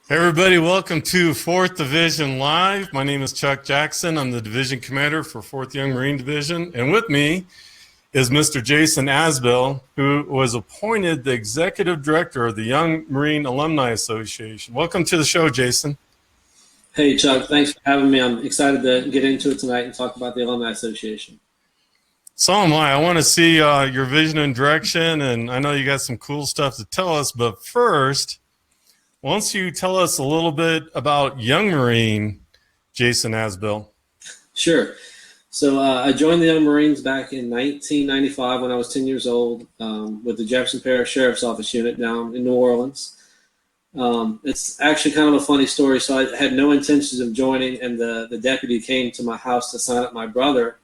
Hey everybody, welcome to 4th Division Live. My name is Chuck Jackson. I'm the Division Commander for 4th Young Marine Division. And with me is Mr. Jason Asbill, who was appointed the Executive Director of the Young Marine Alumni Association. Welcome to the show, Jason. Hey Chuck, thanks for having me. I'm excited to get into it tonight and talk about the Alumni Association. So am I. I want to see your vision and direction, and I know you got some cool stuff to tell us. But first, why don't you tell us a little bit about Young Marine, Jason Asbill? Sure. So I joined the Young Marines back in 1995 when I was 10 years old with the Jefferson Parish Sheriff's Office unit down in New Orleans. It's actually kind of a funny story. So I had no intentions of joining, and the deputy came to my house to sign up my brother.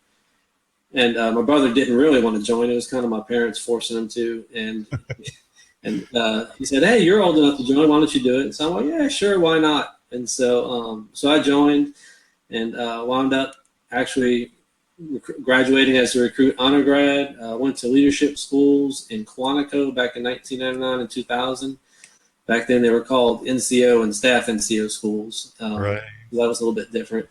And my brother didn't really want to join. It was kind of my parents forcing him to. And he said, "Hey, you're old enough to join. Why don't you do it?" So I'm like, "Yeah, sure, why not?" And so I joined and wound up actually graduating as a recruit honor grad. Went to leadership schools in Quantico back in 1999 and 2000. Back then they were called NCO and staff NCO schools. Right. That was a little bit different.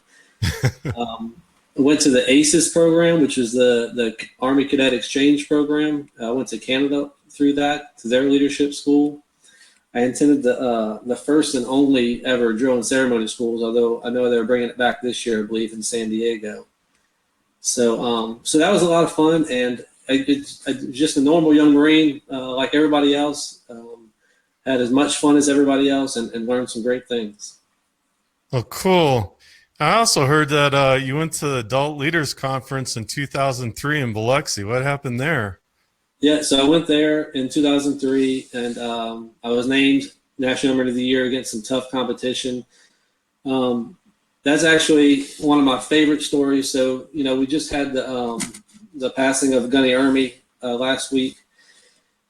Went to the ACES program, which is the Army Cadet Exchange program. I went to Canada through that, to their leadership school. I attended the first and only ever drill and ceremony schools, although I know they're bringing it back this year, I believe, in San Diego. So that was a lot of fun, and it's just a normal young Marine like everybody else. Had as much fun as everybody else and learned some great things. Oh, cool. I also heard that you went to the Adult Leaders Conference in 2003 in Biloxi. What happened there? Yeah, so I went there in 2003, and I was named National Young Marine of the Year against some tough competition. That's actually one of my favorite stories. So, we just had the passing of Gunny Ermey last week,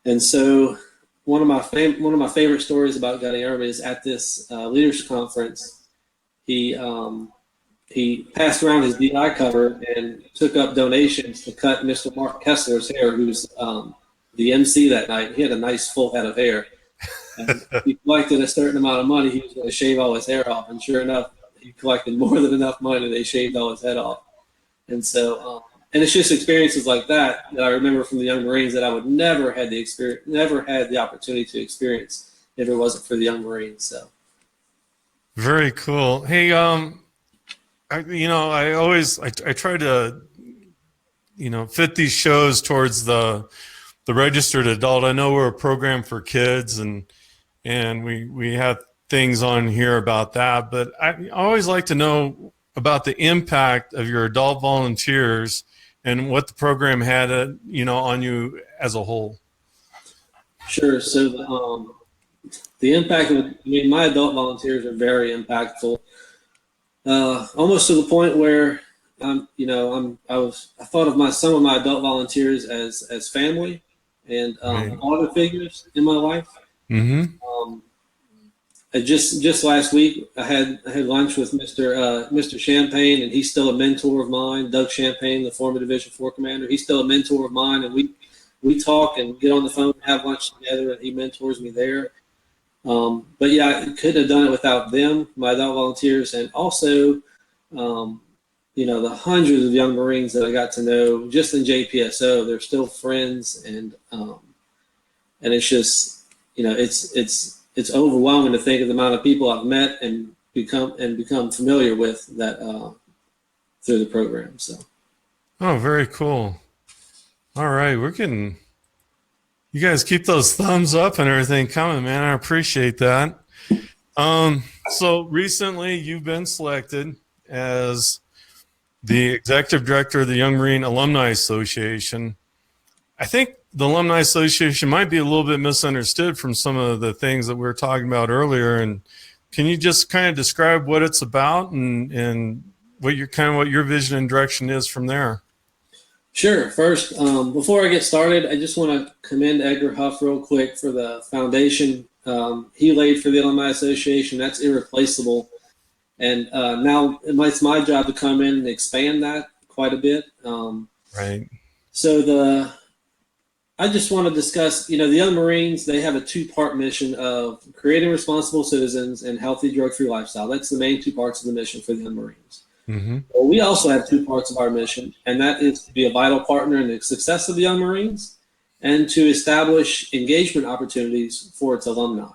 and so one of my favorite stories about Gunny Ermey is at this leaders conference. He passed around his DI cover and took up donations to cut Mr. Mark Kessler's hair, who's the MC that night. He had a nice full head of hair. And he collected a certain amount of money. He was going to shave all his hair off. And sure enough, he collected more than enough money. They shaved all his head off. And so, and it's just experiences like that I remember from the Young Marines that I would never had the opportunity to experience if it wasn't for the Young Marines. So. Very cool. Hey, I try to, fit these shows towards the registered adult. I know we're a program for kids, and we have things on here about that, but I always like to know about the impact of your adult volunteers and what the program had, on you as a whole. Sure. So the impact of my adult volunteers are very impactful. Almost to the point where I thought of some of my adult volunteers as family and Right. father figures in my life. Mm-hmm. Just last week, I had lunch with Mr. Champagne, and he's still a mentor of mine. Doug Champagne, the former Division 4 commander, he's still a mentor of mine, and we talk and get on the phone and have lunch together, and he mentors me there. But yeah, I couldn't have done it without them, my adult volunteers, and also, the hundreds of young Marines that I got to know just in JPSO. They're still friends, and it's just, it's overwhelming to think of the amount of people I've met and become familiar with that through the program. So. Oh, very cool. All right, you guys keep those thumbs up and everything coming, man. I appreciate that. So recently you've been selected as the Executive Director of the Young Marine Alumni Association. I think the Alumni Association might be a little bit misunderstood from some of the things that we were talking about earlier. And can you just kind of describe what it's about and what your vision and direction is from there? Sure. First, before I get started, I just want to commend Edgar Huff real quick for the foundation he laid for the Alumni Association. That's irreplaceable. And now it's my job to come in and expand that quite a bit. Right. So I just want to discuss, the Young Marines, they have a two-part mission of creating responsible citizens and healthy drug-free lifestyle. That's the main two parts of the mission for the Young Marines. Mm-hmm. Well, we also have two parts of our mission, and that is to be a vital partner in the success of the Young Marines and to establish engagement opportunities for its alumni.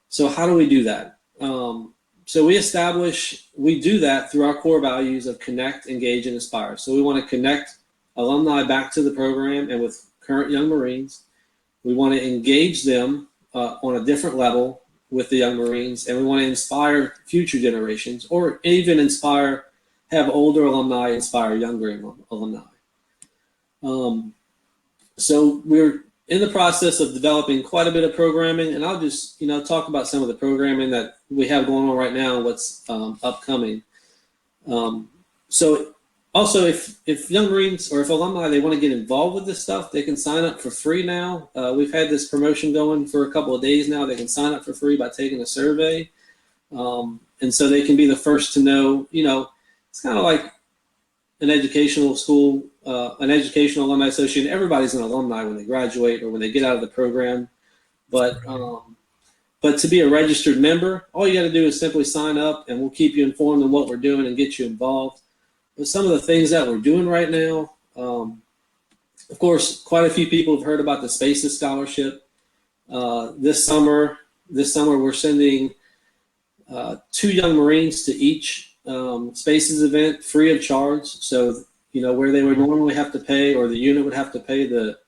So how do we do that? So we do that through our core values of connect, engage, and inspire. So we want to connect alumni back to the program and with current Young Marines. We want to engage them on a different level with the Young Marines, and we want to inspire future generations, or even have older alumni inspire younger alumni. So we're in the process of developing quite a bit of programming, and I'll just talk about some of the programming that we have going on right now and what's upcoming. So also, if Young Marines or if alumni, they want to get involved with this stuff, they can sign up for free now. We've had this promotion going for a couple of days now. They can sign up for free by taking a survey. And so they can be the first to know, it's kind of like an educational school, an educational alumni association. Everybody's an alumni when they graduate or when they get out of the program. But to be a registered member, all you got to do is simply sign up, and we'll keep you informed on what we're doing and get you involved. But some of the things that we're doing right now, of course, quite a few people have heard about the Spaces Scholarship. This summer we're sending 2 Young Marines to each Spaces event free of charge. So, where they would normally have to pay, or the unit would have to pay the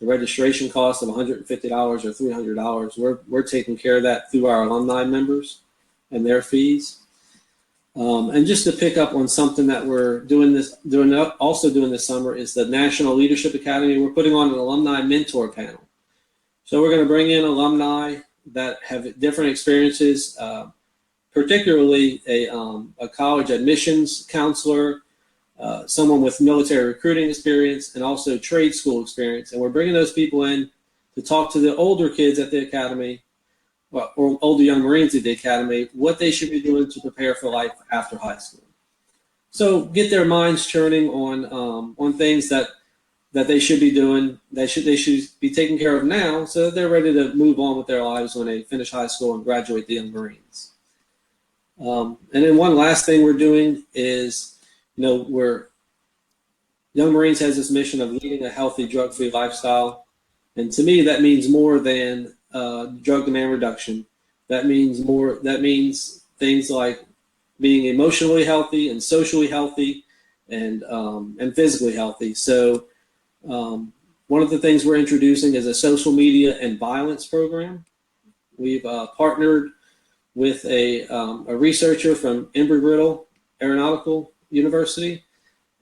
registration cost of $150 or $300, we're taking care of that through our alumni members and their fees. And just to pick up on something that we're doing this summer is the National Leadership Academy. We're putting on an alumni mentor panel. So we're going to bring in alumni that have different experiences, particularly a college admissions counselor, someone with military recruiting experience, and also trade school experience. And we're bringing those people in to talk to the older kids at the academy, or older Young Marines at the academy, what they should be doing to prepare for life after high school. So get their minds churning on things that they should be doing, they should be taking care of now, so that they're ready to move on with their lives when they finish high school and graduate the Young Marines. And then one last thing we're doing is, Young Marines has this mission of leading a healthy drug-free lifestyle. And to me, that means more than drug demand reduction. That means things like being emotionally healthy and socially healthy and physically healthy. So one of the things we're introducing is a social media and violence program. We've partnered with a researcher from Embry-Riddle Aeronautical University,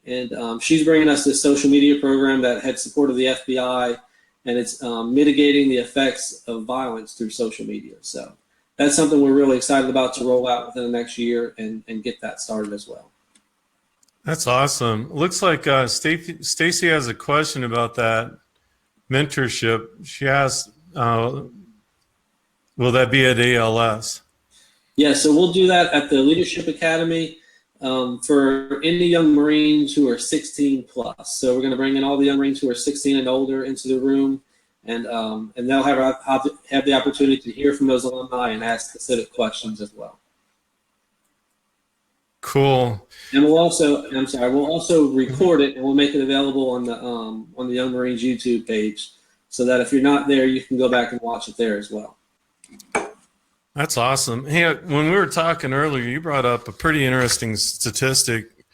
and she's bringing us this social media program that had support of the FBI, and it's mitigating the effects of violence through social media. So that's something we're really excited about to roll out within the next year and get that started as well. That's awesome. Looks like Stacy has a question about that mentorship. She asked, will that be at ALS? Yeah, so we'll do that at the Leadership Academy for any Young Marines who are 16 plus. So we're going to bring in all the Young Marines who are 16 and older into the room, and they'll have the opportunity to hear from those alumni and ask specific questions as well. Cool. And we'll also record it, and we'll make it available on the Young Marines YouTube page, so that if you're not there, you can go back and watch it there as well. That's awesome. Hey, when we were talking earlier, you brought up a pretty interesting statistic.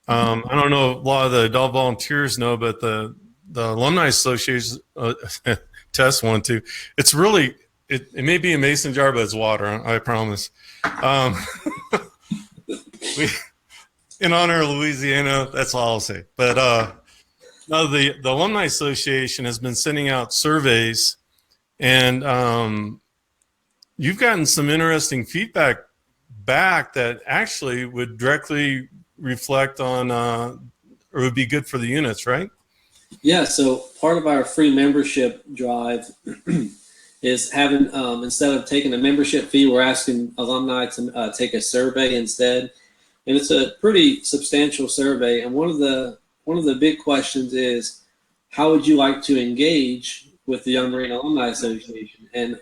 I don't know if a lot of the adult volunteers know, but the Alumni Association test one too. It's really, it may be a mason jar, but it's water, I promise. In honor of Louisiana, that's all I'll say. But no, the Alumni Association has been sending out surveys, and you've gotten some interesting feedback back that actually would directly reflect on or would be good for the units, right? Yeah, so part of our free membership drive is having, instead of taking a membership fee, we're asking alumni to take a survey instead. And it's a pretty substantial survey. And one of the big questions is, how would you like to engage with the Young Marine Alumni Association? And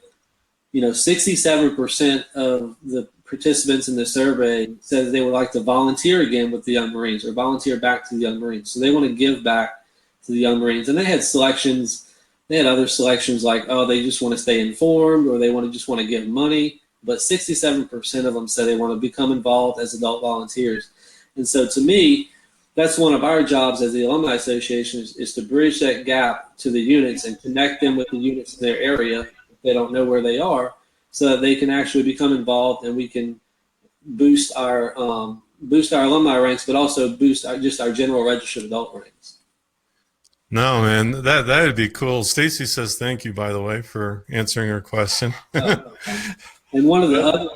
67% of the participants in the survey said they would like to volunteer again with the Young Marines or volunteer back to the Young Marines. So they want to give back to the Young Marines. And they had selections. They had other selections like, oh, they just want to stay informed, or they just want to give money. But 67% of them said they want to become involved as adult volunteers. And so to me, that's one of our jobs as the Alumni Association is to bridge that gap to the units and connect them with the units in their area if they don't know where they are, so that they can actually become involved and we can boost our alumni ranks, but also boost our general registered adult ranks. No, man, that'd be cool. Stacy says thank you, by the way, for answering her question. And one of the other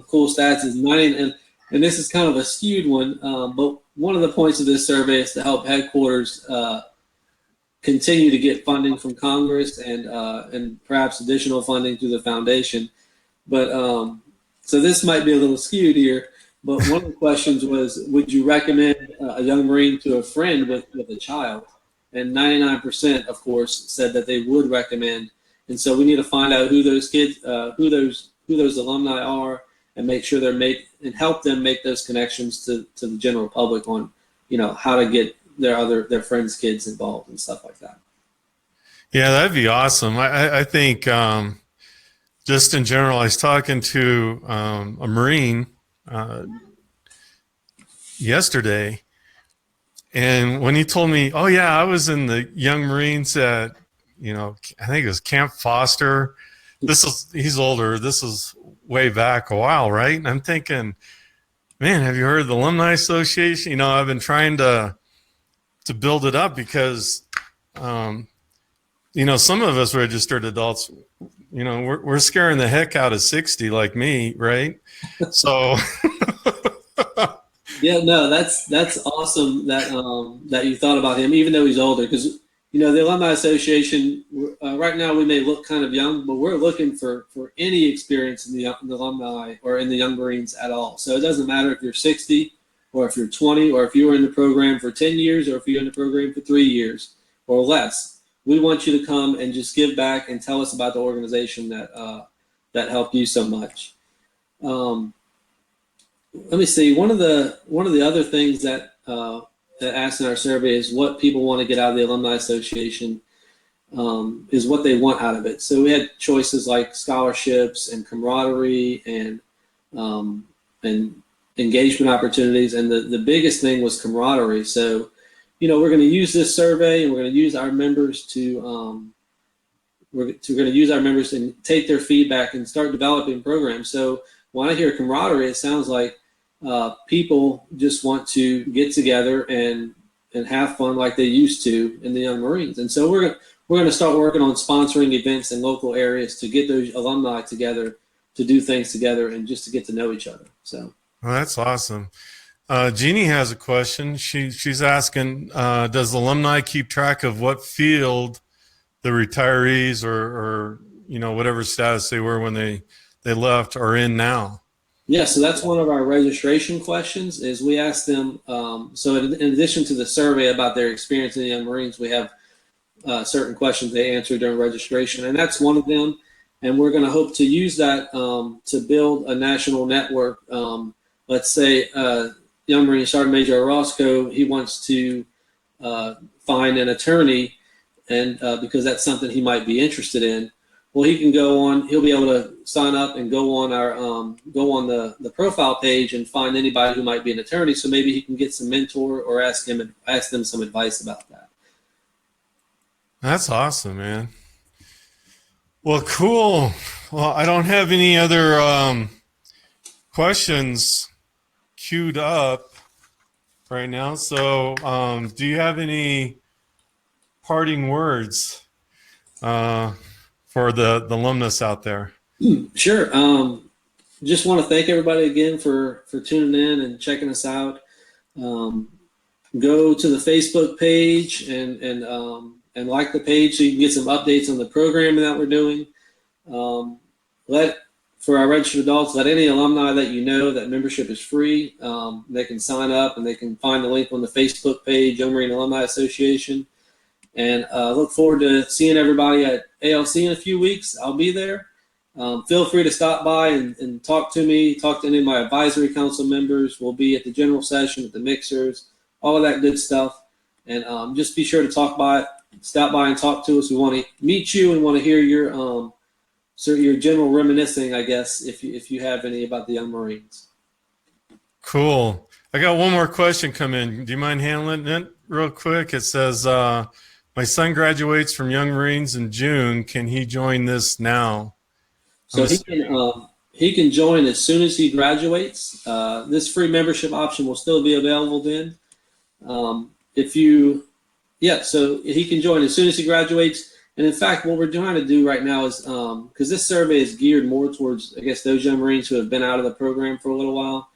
cool stats is 90, and this is kind of a skewed one, but one of the points of this survey is to help headquarters continue to get funding from Congress and perhaps additional funding through the foundation. But so this might be a little skewed here, but one of the questions was, would you recommend a young Marine to a friend with a child? And 99%, of course, said that they would recommend. And so we need to find out who those kids, who those alumni are, and make sure and help them make those connections to the general public on, how to get their friends' kids involved and stuff like that. Yeah, that'd be awesome. I think just in general, I was talking to a Marine yesterday, and when he told me, oh yeah, I was in the Young Marines at, I think it was Camp Foster. He's older. This is way back a while, right? And I'm thinking, man, have you heard of the Alumni Association? I've been trying to build it up because, some of us registered adults, we're scaring the heck out of 60 like me, right? So. Yeah, no, that's awesome that you thought about him, even though he's older, because the Alumni Association right now we may look kind of young, but we're looking for any experience in the alumni or in the Young Marines at all. So it doesn't matter if you're 60 or if you're 20 or if you were in the program for 10 years or if you're in the program for 3 years or less. We want you to come and just give back and tell us about the organization that helped you so much. Let me see. One of the other things that asked in our survey is what people want to get out of the Alumni Association, is what they want out of it. So we had choices like scholarships and camaraderie and engagement opportunities, and the biggest thing was camaraderie. So, we're going to use this survey, and we're going to use our members and take their feedback and start developing programs. So when I hear camaraderie, it sounds like people just want to get together and have fun like they used to in the Young Marines. And so we're going to start working on sponsoring events in local areas to get those alumni together, to do things together, and just to get to know each other. So. Well, that's awesome. Jeannie has a question. She's asking, does the alumni keep track of what field the retirees or whatever status they were when they left are in now? Yeah, so that's one of our registration questions. Is we ask them. So in addition to the survey about their experience in the Young Marines, we have certain questions they answer during registration, and that's one of them. And we're going to hope to use that to build a national network. Let's say Young Marine Sergeant Major Orozco, he wants to find an attorney, and because that's something he might be interested in. Well, he can go on. He'll be able to sign up and go on the profile page and find anybody who might be an attorney. So maybe he can get some mentor or ask them some advice about that. That's awesome, man. Well, cool. Well, I don't have any other questions queued up right now. So, do you have any parting words for the alumnus out there? Sure. Just want to thank everybody again for tuning in and checking us out. Go to the Facebook page and like the page so you can get some updates on the programming that we're doing. For our registered adults, let any alumni that you know that membership is free. They can sign up and they can find the link on the Facebook page, Young Marine Alumni Association. And look forward to seeing everybody at ALC in a few weeks. I'll be there. Feel free to stop by and talk to me, talk to any of my advisory council members. We'll be at the general session, at the mixers, all of that good stuff. And just be sure to stop by and talk to us. We want to meet you and want to hear your general reminiscing, I guess, if you have any about the Young Marines. Cool. I got one more question come in. Do you mind handling it real quick? It says, my son graduates from Young Marines in June. Can he join this now? So he can join as soon as he graduates. This free membership option will still be available then. So he can join as soon as he graduates. And in fact, what we're trying to do right now is, because this survey is geared more towards, I guess, those Young Marines who have been out of the program for a little while.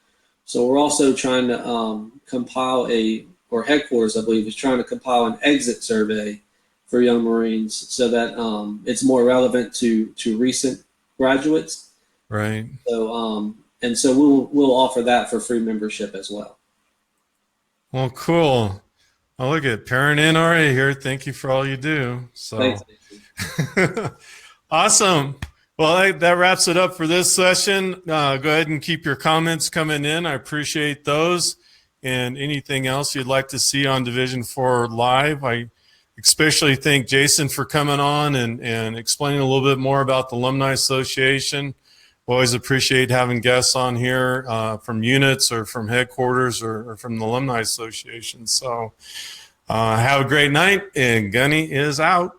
So we're also trying to compile headquarters, I believe, is trying to compile an exit survey for Young Marines so that it's more relevant to recent graduates. Right. So we'll offer that for free membership as well. Well, cool. I'll look at Parent NRA here. Thank you for all you do. So Thanks. Awesome. Well, that wraps it up for this session. Go ahead and keep your comments coming in. I appreciate those. And anything else you'd like to see on Division 4 Live. I especially thank Jason for coming on and explaining a little bit more about the Alumni Association. Always appreciate having guests on here from units or from headquarters or from the Alumni Association. So have a great night, and Gunny is out.